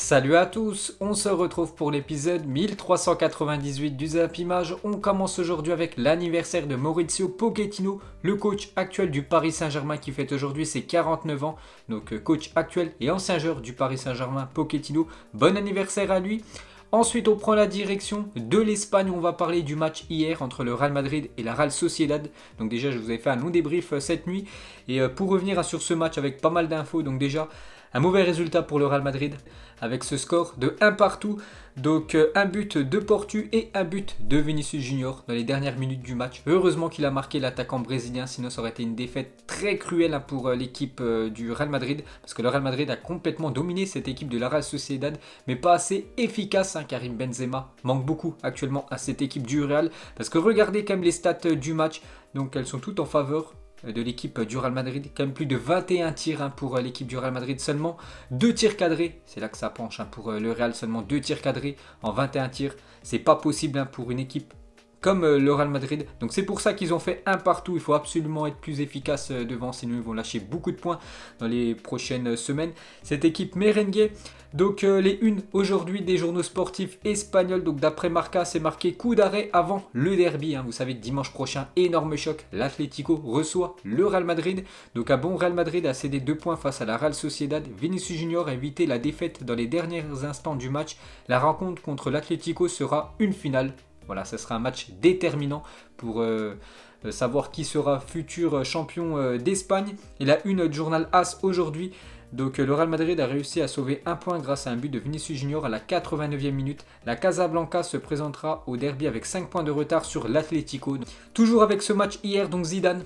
Salut à tous, on se retrouve pour l'épisode 1398 du Zap Image. On commence aujourd'hui avec l'anniversaire de Maurizio Pochettino, le coach actuel du Paris Saint-Germain qui fête aujourd'hui ses 49 ans. Donc coach actuel et ancien joueur du Paris Saint-Germain, Pochettino, bon anniversaire à lui. Ensuite, on prend la direction de l'Espagne. On va parler du match hier entre le Real Madrid et la Real Sociedad. Donc déjà, je vous avais fait un long débrief cette nuit. Et pour revenir sur ce match avec pas mal d'infos, donc déjà, un mauvais résultat pour le Real Madrid avec ce score de 1 partout. Donc un but de Portu et un but de Vinicius Junior dans les dernières minutes du match. Heureusement qu'il a marqué l'attaquant brésilien, sinon ça aurait été une défaite très cruelle pour l'équipe du Real Madrid. Parce que le Real Madrid a complètement dominé cette équipe de la Real Sociedad, mais pas assez efficace. Karim Benzema manque beaucoup actuellement à cette équipe du Real. Parce que regardez quand même les stats du match, donc elles sont toutes en faveur de l'équipe du Real Madrid, quand même plus de 21 tirs pour l'équipe du Real Madrid, seulement 2 tirs cadrés, c'est là que ça penche pour le Real, seulement 2 tirs cadrés en 21 tirs, c'est pas possible pour une équipe comme le Real Madrid, donc c'est pour ça qu'ils ont fait un partout. Il faut absolument être plus efficace devant, sinon ils vont lâcher beaucoup de points dans les prochaines semaines. Cette équipe merengue, donc les unes aujourd'hui des journaux sportifs espagnols, donc d'après Marca, c'est marqué coup d'arrêt avant le derby, vous savez, dimanche prochain, énorme choc, l'Atlético reçoit le Real Madrid, donc un bon Real Madrid a cédé 2 points face à la Real Sociedad. Vinicius Junior a évité la défaite dans les derniers instants du match. La rencontre contre l'Atlético sera une finale. Voilà, ce sera un match déterminant pour savoir qui sera futur champion d'Espagne. Et la une du journal AS aujourd'hui. Donc le Real Madrid a réussi à sauver un point grâce à un but de Vinicius Junior à la 89e minute. La Casablanca se présentera au derby avec 5 points de retard sur l'Atlético. Toujours avec ce match hier, donc Zidane,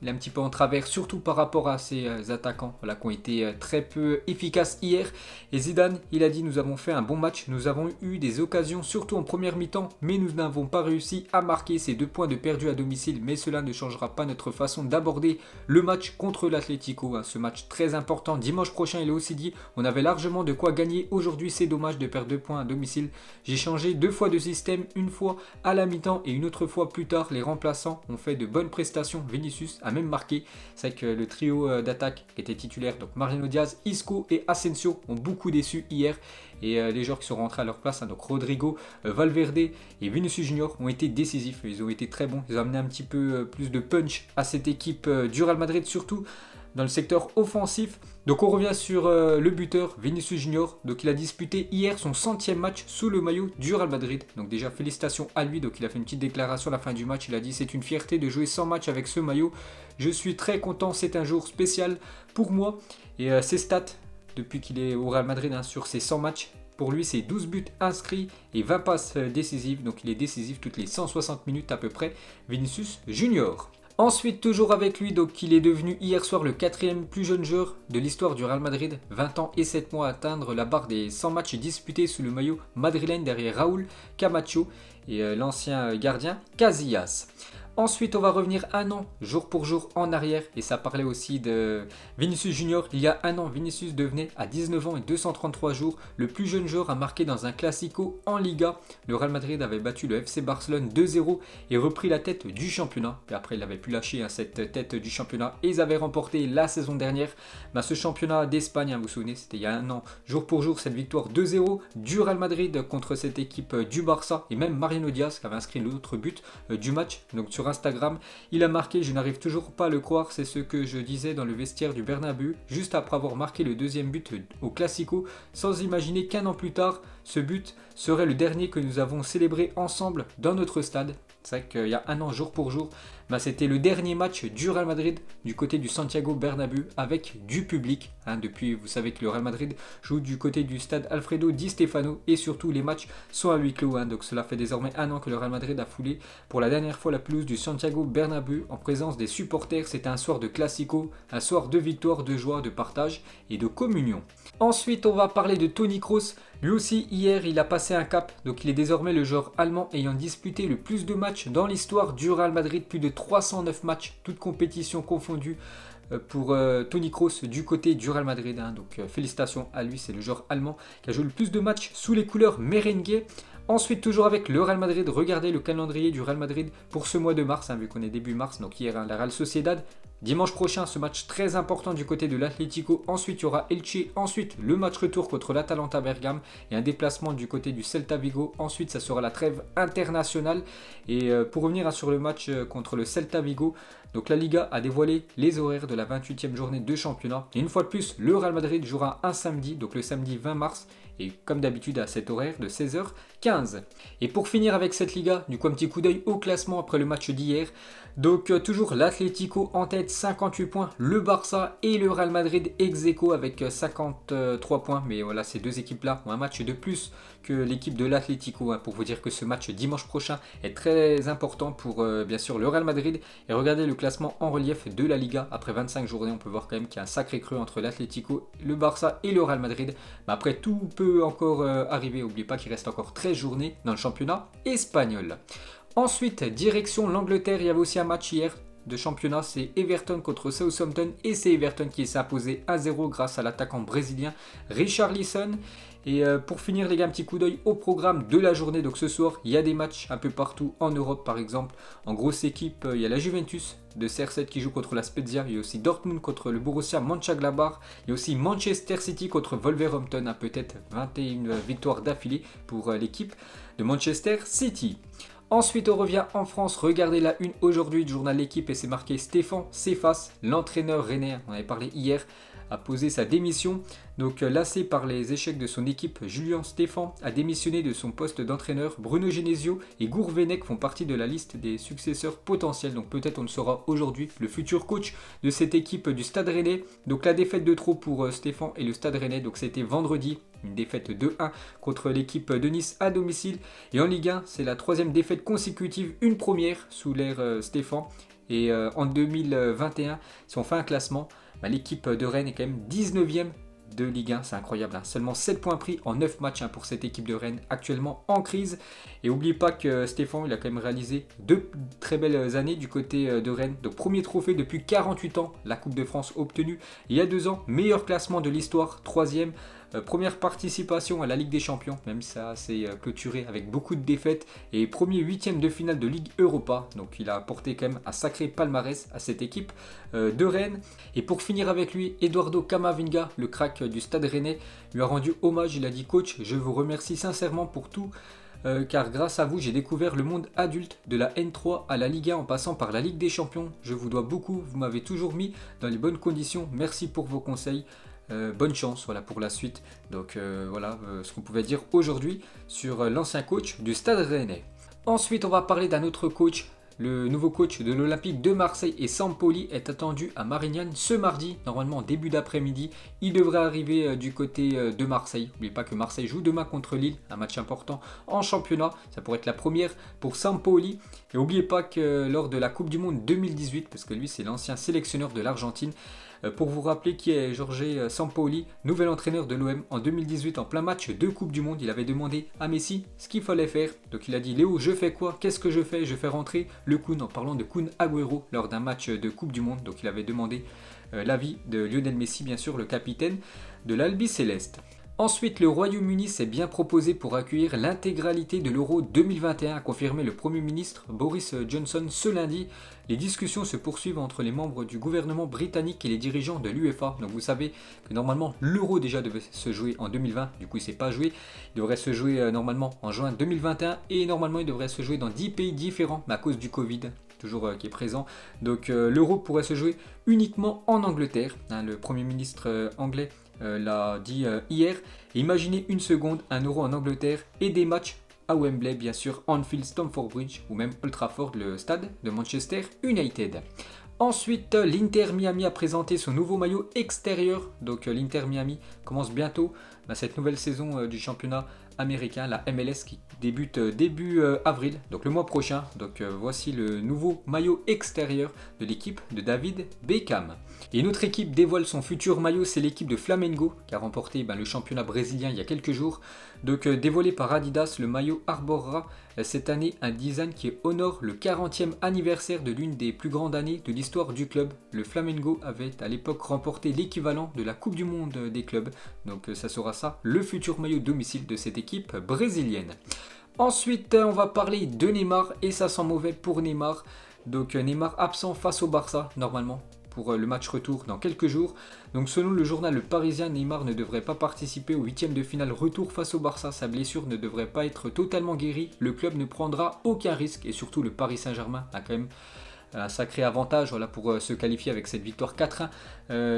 il est un petit peu en travers, surtout par rapport à ses attaquants qui ont été très peu efficaces hier. Et Zidane, il a dit: nous avons fait un bon match, nous avons eu des occasions, surtout en première mi-temps, mais nous n'avons pas réussi à marquer ces 2 points de perdu à domicile. Mais cela ne changera pas notre façon d'aborder le match contre l'Atlético. Ce match très important, dimanche prochain, il a aussi dit: on avait largement de quoi gagner. Aujourd'hui, c'est dommage de perdre 2 points à domicile. J'ai changé 2 fois de système, une fois à la mi-temps et une autre fois plus tard. Les remplaçants ont fait de bonnes prestations. Vinicius a même marqué. C'est vrai que le trio d'attaque qui était titulaire, donc Mariano Diaz, Isco et Asensio, ont beaucoup déçu hier. Et les joueurs qui sont rentrés à leur place, donc Rodrigo, Valverde et Vinicius Junior, ont été décisifs. Ils ont été très bons. Ils ont amené un petit peu plus de punch à cette équipe du Real Madrid, surtout dans le secteur offensif. Donc on revient sur le buteur Vinicius Junior. Donc il a disputé hier son 100e match sous le maillot du Real Madrid. Donc déjà félicitations à lui. Donc il a fait une petite déclaration à la fin du match. Il a dit: c'est une fierté de jouer 100 matchs avec ce maillot. Je suis très content, c'est un jour spécial pour moi. Et ses stats depuis qu'il est au Real Madrid sur ses 100 matchs, pour lui, c'est 12 buts inscrits et 20 passes décisives. Donc il est décisif toutes les 160 minutes à peu près, Vinicius Junior. Ensuite, toujours avec lui, donc il est devenu hier soir le 4e plus jeune joueur de l'histoire du Real Madrid, 20 ans et 7 mois à atteindre la barre des 100 matchs disputés sous le maillot madrilène derrière Raúl Camacho et l'ancien gardien Casillas. Ensuite, on va revenir un an, jour pour jour, en arrière. Et ça parlait aussi de Vinicius Junior. Il y a un an, Vinicius devenait, à 19 ans et 233 jours, le plus jeune joueur à marquer dans un Classico en Liga. Le Real Madrid avait battu le FC Barcelone 2-0 et repris la tête du championnat. Et après, il n'avait plus lâché cette tête du championnat. Et ils avaient remporté la saison dernière ce championnat d'Espagne. Vous vous souvenez, c'était il y a un an, jour pour jour, cette victoire 2-0 du Real Madrid contre cette équipe du Barça. Et même Mariano Diaz qui avait inscrit l'autre but du match. Donc sur Instagram, il a marqué: je n'arrive toujours pas à le croire, c'est ce que je disais dans le vestiaire du Bernabéu juste après avoir marqué le 2e but au Classico, sans imaginer qu'un an plus tard ce but serait le dernier que nous avons célébré ensemble dans notre stade. C'est vrai qu'il y a un an, jour pour jour, c'était le dernier match du Real Madrid du côté du Santiago Bernabéu avec du public. Depuis, vous savez que le Real Madrid joue du côté du stade Alfredo Di Stefano et surtout les matchs sont à huis clos. Donc cela fait désormais un an que le Real Madrid a foulé pour la dernière fois la pelouse du Santiago Bernabéu en présence des supporters. C'était un soir de Classico, un soir de victoire, de joie, de partage et de communion. Ensuite, on va parler de Toni Kroos. Lui aussi, hier, il a passé un cap. Donc il est désormais le joueur allemand ayant disputé le plus de matchs dans l'histoire du Real Madrid. Plus de 309 matchs, toutes compétitions confondues pour Toni Kroos du côté du Real Madrid. Donc félicitations à lui, c'est le joueur allemand qui a joué le plus de matchs sous les couleurs merengue. Ensuite, toujours avec le Real Madrid, regardez le calendrier du Real Madrid pour ce mois de mars, vu qu'on est début mars. Donc hier, la Real Sociedad Dimanche prochain, ce match très important du côté de l'Atlético. Ensuite, il y aura Elche. Ensuite, le match retour contre l'Atalanta Bergame et un déplacement du côté du Celta Vigo. Ensuite, ça sera la trêve internationale. Et pour revenir sur le match contre le Celta Vigo, donc la Liga a dévoilé les horaires de la 28e journée de championnat. Et une fois de plus, le Real Madrid jouera un samedi, donc le samedi 20 mars. Et comme d'habitude à cet horaire de 16h15. Et pour finir avec cette Liga, du coup un petit coup d'œil au classement après le match d'hier. Donc toujours l'Atlético en tête, 58 points, le Barça et le Real Madrid ex-aequo avec 53 points. Mais voilà, ces deux équipes-là ont un match de plus que l'équipe de l'Atlético. Pour vous dire que ce match dimanche prochain est très important pour bien sûr le Real Madrid. Et regardez le classement en relief de la Liga. Après 25 journées, on peut voir quand même qu'il y a un sacré creux entre l'Atlético, le Barça et le Real Madrid. Mais après, tout peut encore arriver. N'oubliez pas qu'il reste encore 13 journées dans le championnat espagnol. Ensuite, direction l'Angleterre, il y avait aussi un match hier de championnat, c'est Everton contre Southampton et c'est Everton qui s'est imposé 1-0 grâce à l'attaquant brésilien Richarlison. Et pour finir les gars, un petit coup d'œil au programme de la journée. Donc ce soir, il y a des matchs un peu partout en Europe par exemple. En grosse équipe, il y a la Juventus de CR7 qui joue contre la Spezia. Il y a aussi Dortmund contre le Borussia Mönchengladbach. Il y a aussi Manchester City contre Wolverhampton. Peut-être 21 victoires d'affilée pour l'équipe de Manchester City. Ensuite, on revient en France. Regardez la une aujourd'hui du journal L'équipe et c'est marqué Stéphane Cephas, l'entraîneur rennais, on avait parlé hier, a posé sa démission. Donc lassé par les échecs de son équipe, Julien Stéphan a démissionné de son poste d'entraîneur. Bruno Genesio et Gourvenec font partie de la liste des successeurs potentiels. Donc peut-être on le saura aujourd'hui, le futur coach de cette équipe du Stade Rennais. Donc la défaite de trop pour Stéphan et le Stade Rennais. Donc c'était vendredi, une défaite 2-1 contre l'équipe de Nice à domicile. Et en Ligue 1, c'est la troisième défaite consécutive, une première sous l'ère Stéphan. Et en 2021, si on fait un classement, l'équipe de Rennes est quand même 19e de Ligue 1, c'est incroyable, seulement 7 points pris en 9 matchs pour cette équipe de Rennes actuellement en crise. Et n'oubliez pas que Stéphane, il a quand même réalisé 2 très belles années du côté de Rennes. Donc premier trophée depuis 48 ans, la Coupe de France obtenue il y a 2 ans, meilleur classement de l'histoire, 3e. Première participation à la Ligue des Champions, même ça s'est clôturé avec beaucoup de défaites. Et premier 8e de finale de Ligue Europa. Donc il a apporté quand même un sacré palmarès à cette équipe de Rennes. Et pour finir avec lui, Eduardo Camavinga, le crack du Stade Rennais, lui a rendu hommage. Il a dit: coach, je vous remercie sincèrement pour tout. Car grâce à vous, j'ai découvert le monde adulte de la N3 à la Ligue 1 en passant par la Ligue des Champions. Je vous dois beaucoup, vous m'avez toujours mis dans les bonnes conditions. Merci pour vos conseils. Bonne chance voilà, pour la suite. Donc voilà ce qu'on pouvait dire aujourd'hui sur l'ancien coach du Stade Rennais. Ensuite, on va parler d'un autre coach. Le nouveau coach de l'Olympique de Marseille et Sampoli est attendu à Marignane ce mardi, normalement en début d'après-midi. Il devrait arriver du côté de Marseille. N'oubliez pas que Marseille joue demain contre Lille, un match important en championnat. Ça pourrait être la première pour Sampoli. Et n'oubliez pas que lors de la Coupe du Monde 2018, parce que lui c'est l'ancien sélectionneur de l'Argentine, pour vous rappeler qui est Jorge Sampaoli, nouvel entraîneur de l'OM en 2018 en plein match de Coupe du Monde. Il avait demandé à Messi ce qu'il fallait faire. Donc il a dit: Léo, je fais quoi? Qu'est-ce que je fais? Je fais rentrer le Kun, en parlant de Kun Agüero lors d'un match de Coupe du Monde. Donc il avait demandé l'avis de Lionel Messi, bien sûr, le capitaine de l'Albi Céleste. Ensuite, le Royaume-Uni s'est bien proposé pour accueillir l'intégralité de l'Euro 2021, a confirmé le Premier ministre Boris Johnson ce lundi. Les discussions se poursuivent entre les membres du gouvernement britannique et les dirigeants de l'UEFA. Donc vous savez que normalement l'Euro déjà devait se jouer en 2020, du coup il ne s'est pas joué. Il devrait se jouer normalement en juin 2021 et normalement il devrait se jouer dans 10 pays différents, mais à cause du Covid toujours qui est présent. Donc l'Euro pourrait se jouer uniquement en Angleterre. Le Premier ministre anglais l'a dit hier. Et imaginez une seconde un Euro en Angleterre et des matchs à Wembley, bien sûr, Anfield, Stamford Bridge ou même Old Trafford, le stade de Manchester United. Ensuite, l'Inter Miami a présenté son nouveau maillot extérieur. Donc l'Inter Miami commence bientôt cette nouvelle saison du championnat américain, la MLS, qui débute début avril, donc le mois prochain. Donc voici le nouveau maillot extérieur de l'équipe de David Beckham. Et une autre équipe dévoile son futur maillot, c'est l'équipe de Flamengo qui a remporté le championnat brésilien il y a quelques jours. Donc dévoilé par Adidas, le maillot arborera cette année un design qui honore le 40e anniversaire de l'une des plus grandes années de l'histoire du club. Le Flamengo avait à l'époque remporté l'équivalent de la Coupe du Monde des clubs. Donc ça sera ça, le futur maillot domicile de cette équipe brésilienne. Ensuite, on va parler de Neymar et ça sent mauvais pour Neymar. Donc Neymar absent face au Barça normalement pour le match retour dans quelques jours. Donc selon le journal Le Parisien, Neymar ne devrait pas participer au 8e de finale retour face au Barça. Sa blessure ne devrait pas être totalement guérie. Le club ne prendra aucun risque et surtout le Paris Saint-Germain a quand même un sacré avantage pour se qualifier avec cette victoire 4-1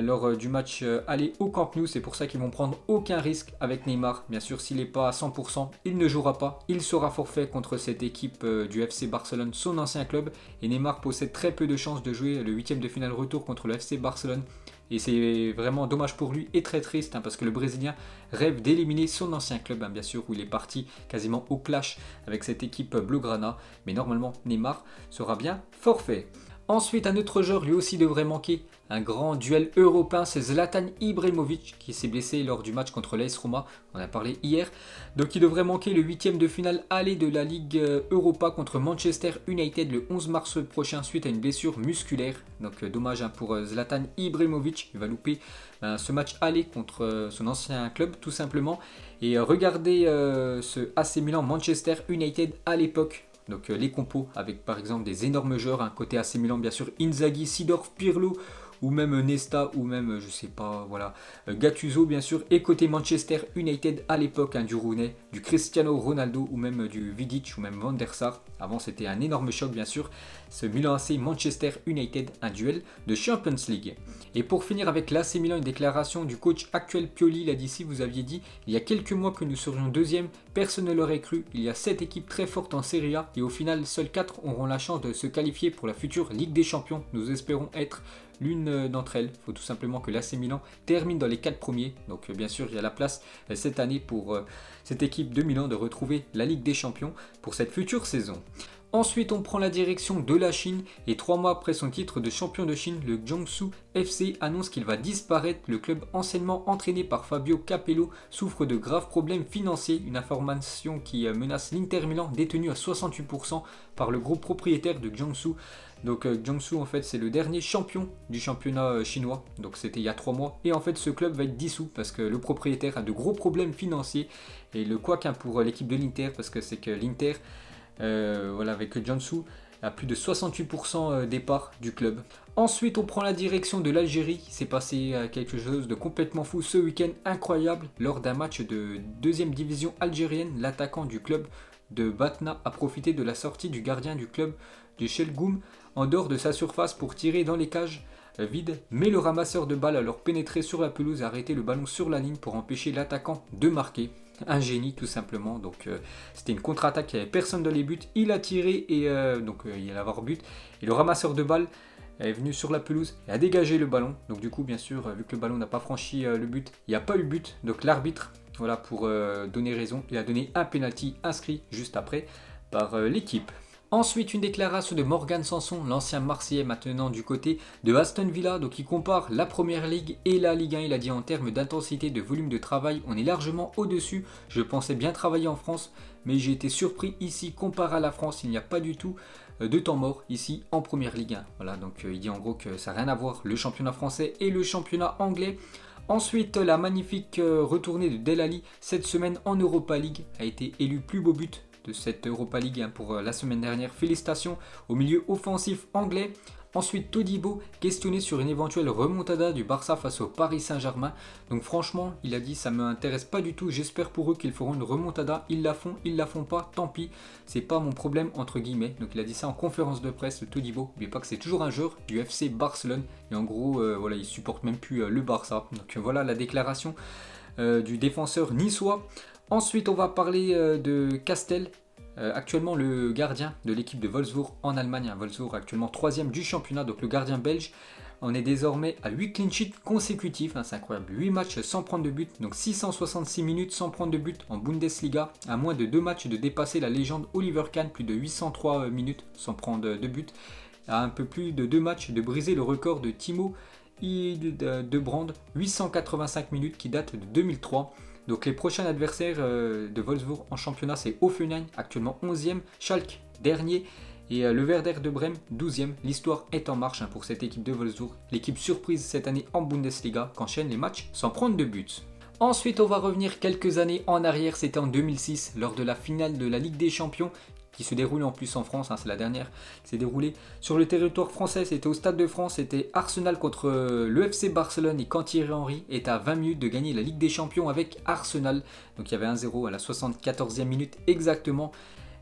lors du match aller au Camp Nou. C'est pour ça qu'ils vont prendre aucun risque avec Neymar. Bien sûr, s'il n'est pas à 100%, il ne jouera pas. Il sera forfait contre cette équipe du FC Barcelone, son ancien club. Et Neymar possède très peu de chances de jouer le 8e de finale retour contre le FC Barcelone. Et c'est vraiment dommage pour lui et très triste parce que le Brésilien rêve d'éliminer son ancien club, bien sûr, où il est parti quasiment au clash avec cette équipe Blaugrana. Mais normalement, Neymar sera bien forfait. Ensuite, un autre joueur lui aussi devrait manquer. Un grand duel européen, c'est Zlatan Ibrahimovic qui s'est blessé lors du match contre l'AS Roma. On en a parlé hier. Donc il devrait manquer le 8e de finale aller de la Ligue Europa contre Manchester United le 11 mars prochain suite à une blessure musculaire. Donc dommage pour Zlatan Ibrahimovic. Il va louper ce match aller contre son ancien club tout simplement. Et regardez ce AC Milan Manchester United à l'époque. Donc les compos avec par exemple des énormes joueurs, côté AC Milan bien sûr Inzaghi, Seedorf, Pirlo ou même Nesta ou même je sais pas Gattuso bien sûr, et côté Manchester United à l'époque du Rooney, du Cristiano Ronaldo ou même du Vidic ou même Van der Sar. Avant c'était un énorme choc bien sûr, ce Milan AC Manchester United, un duel de Champions League. Et pour finir avec l'AC Milan, une déclaration du coach actuel Pioli, il a dit: si vous aviez dit il y a quelques mois que nous serions deuxième, personne ne l'aurait cru. Il y a 7 équipes très fortes en Serie A et au final seules 4 auront la chance de se qualifier pour la future Ligue des Champions. Nous espérons être l'une d'entre elles. Il faut tout simplement que l'AC Milan termine dans les 4 premiers. Donc bien sûr il y a la place cette année pour cette équipe de Milan de retrouver la Ligue des Champions pour cette future saison. Ensuite, on prend la direction de la Chine et 3 mois après son titre de champion de Chine, le Jiangsu FC annonce qu'il va disparaître. Le club anciennement entraîné par Fabio Capello souffre de graves problèmes financiers, une information qui menace l'Inter Milan détenu à 68% par le groupe propriétaire de Jiangsu. Donc Jiangsu en fait c'est le dernier champion du championnat chinois, donc c'était il y a 3 mois et en fait ce club va être dissous parce que le propriétaire a de gros problèmes financiers et le couac pour l'équipe de l'Inter parce que c'est que l'Inter avec Jiangsu à plus de 68% départ du club. Ensuite on prend la direction de l'Algérie. Il s'est passé quelque chose de complètement fou ce week-end, incroyable. Lors d'un match de 2e division algérienne, l'attaquant du club de Batna a profité de la sortie du gardien du club de Chelgoum en dehors de sa surface pour tirer dans les cages vides, mais le ramasseur de balles a alors pénétré sur la pelouse et arrêté le ballon sur la ligne pour empêcher l'attaquant de marquer. Un génie tout simplement. Donc c'était une contre-attaque, il n'y avait personne dans les buts, il a tiré et il allait avoir but et le ramasseur de balles est venu sur la pelouse et a dégagé le ballon. Donc du coup bien sûr vu que le ballon n'a pas franchi le but, il n'y a pas eu but, donc l'arbitre pour donner raison, il a donné un penalty inscrit juste après par l'équipe. Ensuite, une déclaration de Morgan Sanson, l'ancien Marseillais maintenant du côté de Aston Villa. Donc il compare la Première Ligue et la Ligue 1. Il a dit: en termes d'intensité, de volume de travail, on est largement au-dessus. Je pensais bien travailler en France, mais j'ai été surpris ici comparé à la France. Il n'y a pas du tout de temps mort ici en Première Ligue 1. Voilà, donc il dit en gros que ça n'a rien à voir le championnat français et le championnat anglais. Ensuite, la magnifique retournée de Dele Alli cette semaine en Europa League a été élu plus beau but de cette Europa League pour la semaine dernière. Félicitations au milieu offensif anglais. Ensuite, Todibo questionné sur une éventuelle remontada du Barça face au Paris Saint-Germain. Donc franchement, il a dit: ça ne m'intéresse pas du tout, j'espère pour eux qu'ils feront une remontada. Ils la font, ils la font pas, tant pis, c'est pas mon problème entre guillemets. Donc il a dit ça en conférence de presse, Todibo. N'oubliez pas que c'est toujours un joueur du FC Barcelone et en gros il supporte même plus le Barça. Donc voilà la déclaration du défenseur niçois. Ensuite, on va parler de Castel, actuellement le gardien de l'équipe de Wolfsburg en Allemagne. Wolfsburg actuellement 3e du championnat, donc le gardien belge. On est désormais à 8 clean sheets consécutifs, c'est incroyable. 8 matchs sans prendre de but, donc 666 minutes sans prendre de but en Bundesliga. À moins de 2 matchs de dépasser la légende Oliver Kahn, plus de 803 minutes sans prendre de but. À un peu plus de 2 matchs de briser le record de Timo Hildebrand, 885 minutes qui date de 2003. Donc les prochains adversaires de Wolfsburg en championnat, c'est Hoffenheim, actuellement 11e, Schalke, dernier, et le Werder de Brême, 12e. L'histoire est en marche pour cette équipe de Wolfsburg, l'équipe surprise cette année en Bundesliga, qu'enchaîne les matchs sans prendre de but. Ensuite, on va revenir quelques années en arrière, c'était en 2006, lors de la finale de la Ligue des Champions, qui se déroulait en plus en France, c'est la dernière qui s'est déroulée sur le territoire français, c'était au Stade de France, c'était Arsenal contre le FC Barcelone et quand Thierry Henry est à 20 minutes de gagner la Ligue des Champions avec Arsenal. Donc il y avait 1-0 à la 74e minute exactement.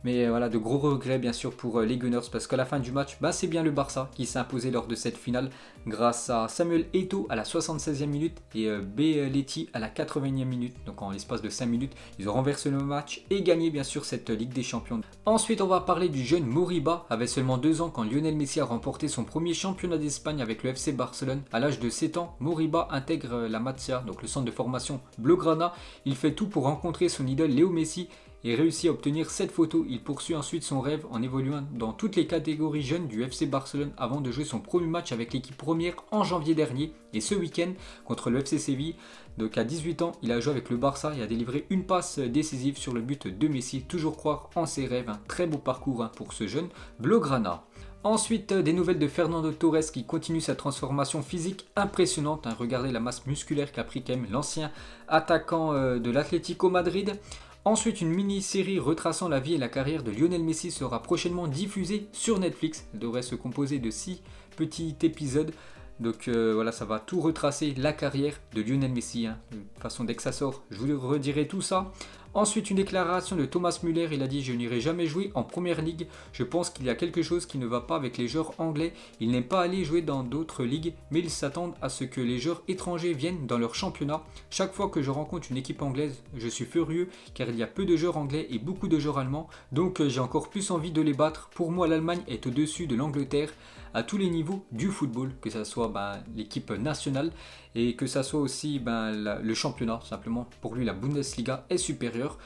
Mais voilà, de gros regrets bien sûr pour les Gunners parce qu'à la fin du match, c'est bien le Barça qui s'est imposé lors de cette finale grâce à Samuel Eto'o à la 76e minute et Belletti à la 80e minute. Donc en l'espace de 5 minutes, ils ont renversé le match et gagné bien sûr cette Ligue des Champions. Ensuite, on va parler du jeune Moriba, avait seulement 2 ans quand Lionel Messi a remporté son premier championnat d'Espagne avec le FC Barcelone. À l'âge de 7 ans, Moriba intègre la Masia, donc le centre de formation Blaugrana. Il fait tout pour rencontrer son idole Léo Messi et réussit à obtenir cette photo. Il poursuit ensuite son rêve en évoluant dans toutes les catégories jeunes du FC Barcelone avant de jouer son premier match avec l'équipe première en janvier dernier et ce week-end contre le FC Séville. Donc à 18 ans, il a joué avec le Barça et a délivré une passe décisive sur le but de Messi. Toujours croire en ses rêves, un très beau parcours pour ce jeune Blaugrana. Ensuite, des nouvelles de Fernando Torres qui continue sa transformation physique impressionnante. Regardez la masse musculaire qu'a pris quand même l'ancien attaquant de l'Atlético Madrid. Ensuite, une mini-série retraçant la vie et la carrière de Lionel Messi sera prochainement diffusée sur Netflix. Elle devrait se composer de 6 petits épisodes. Donc voilà, ça va tout retracer la carrière de Lionel Messi. De toute façon, dès que ça sort, je vous redirai tout ça. Ensuite, une déclaration de Thomas Müller, il a dit « Je n'irai jamais jouer en Première Ligue. Je pense qu'il y a quelque chose qui ne va pas avec les joueurs anglais. Ils n'aiment pas aller jouer dans d'autres ligues, mais ils s'attendent à ce que les joueurs étrangers viennent dans leur championnat. Chaque fois que je rencontre une équipe anglaise, je suis furieux car il y a peu de joueurs anglais et beaucoup de joueurs allemands. Donc j'ai encore plus envie de les battre. Pour moi, l'Allemagne est au-dessus de l'Angleterre à tous les niveaux du football, que ce soit l'équipe nationale et que ça soit aussi le championnat. Simplement, pour lui, la Bundesliga est supérieure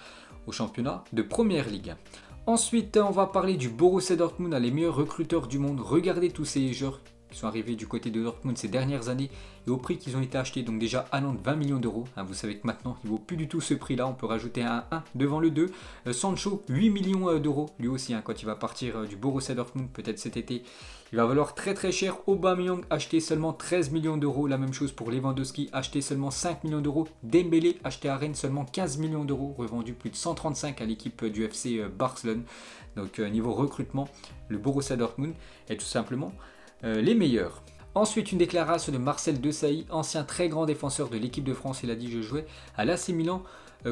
au championnat de Première Ligue. Ensuite, on va parler du Borussia Dortmund, les meilleurs recruteurs du monde. Regardez tous ces joueurs qui sont arrivés du côté de Dortmund ces dernières années et au prix qu'ils ont été achetés. Donc déjà, Haaland 20 millions d'euros. Vous savez que maintenant, il ne vaut plus du tout ce prix-là. On peut rajouter un 1 devant le 2. Sancho, 8 millions d'euros. Lui aussi, quand il va partir du Borussia Dortmund, peut-être cet été, il va valoir très très cher. Aubameyang, acheté seulement 13 millions d'euros. La même chose pour Lewandowski, acheté seulement 5 millions d'euros. Dembélé, acheté à Rennes, seulement 15 millions d'euros. Revendu plus de 135 à l'équipe du FC Barcelone. Donc niveau recrutement, le Borussia Dortmund est tout simplement les meilleurs. Ensuite, une déclaration de Marcel Desailly, ancien très grand défenseur de l'équipe de France. Il a dit « Je jouais à l'AC Milan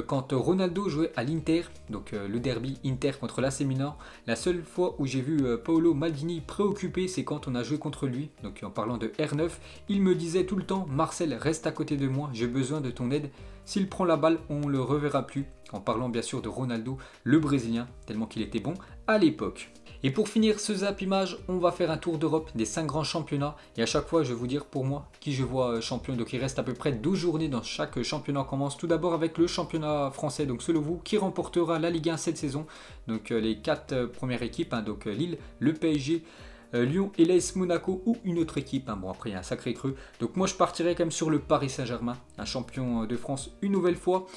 quand Ronaldo jouait à l'Inter, donc le derby Inter contre l'AC Milan. La seule fois où j'ai vu Paolo Maldini préoccupé, c'est quand on a joué contre lui. » Donc en parlant de R9, il me disait tout le temps « Marcel, reste à côté de moi, j'ai besoin de ton aide. S'il prend la balle, on ne le reverra plus. » En parlant bien sûr de Ronaldo, le Brésilien, tellement qu'il était bon à l'époque. Et pour finir ce Zap Image, on va faire un tour d'Europe des 5 grands championnats. Et à chaque fois, je vais vous dire pour moi qui je vois champion. Donc il reste à peu près 12 journées dans chaque championnat. On commence tout d'abord avec le championnat français. Donc selon vous, qui remportera la Ligue 1 cette saison? Donc les 4 premières équipes, donc Lille, le PSG, Lyon et l'AS Monaco ou une autre équipe. Bon après il y a un sacré creux. Donc moi je partirai quand même sur le Paris Saint-Germain, un champion de France une nouvelle fois.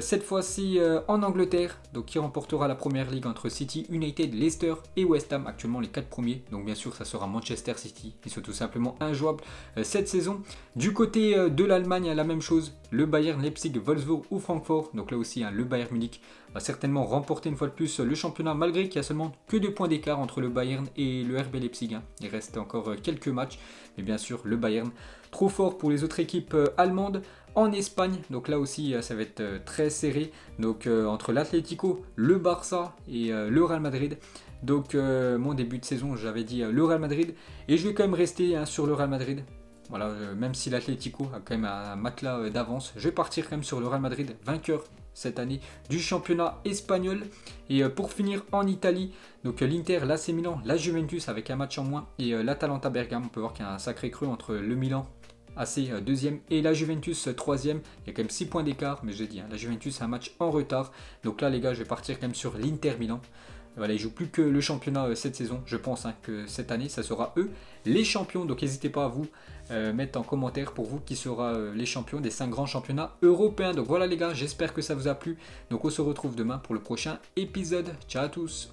Cette fois-ci en Angleterre, donc qui remportera la première ligue entre City, United, Leicester et West Ham, actuellement les 4 premiers. Donc bien sûr ça sera Manchester City, ils sont tout simplement injouables cette saison. Du côté de l'Allemagne, la même chose, le Bayern, Leipzig, Wolfsburg ou Francfort. Donc là aussi le Bayern Munich va certainement remporter une fois de plus le championnat, malgré qu'il y a seulement que 2 points d'écart entre le Bayern et le RB Leipzig. Il reste encore quelques matchs, mais bien sûr le Bayern trop fort pour les autres équipes allemandes. En Espagne, donc là aussi ça va être très serré, donc entre l'Atlético, le Barça et le Real Madrid. Donc mon début de saison j'avais dit le Real Madrid et je vais quand même rester sur le Real Madrid. Voilà, même si l'Atlético a quand même un matelas d'avance, je vais partir quand même sur le Real Madrid, vainqueur cette année du championnat espagnol. Et pour finir en Italie, donc l'Inter, l'AC Milan, la Juventus avec un match en moins et l'Atalanta Bergame. On peut voir qu'il y a un sacré creux entre le Milan AC deuxième et la Juventus troisième. Il y a quand même 6 points d'écart, mais je dis, la Juventus a un match en retard. Donc là les gars, je vais partir quand même sur l'Inter Milan. Voilà, ils ne jouent plus que le championnat cette saison. Je pense que cette année, ça sera eux les champions. Donc n'hésitez pas à vous mettre en commentaire pour vous qui sera les champions des 5 grands championnats européens. Donc voilà les gars, j'espère que ça vous a plu. Donc on se retrouve demain pour le prochain épisode. Ciao à tous.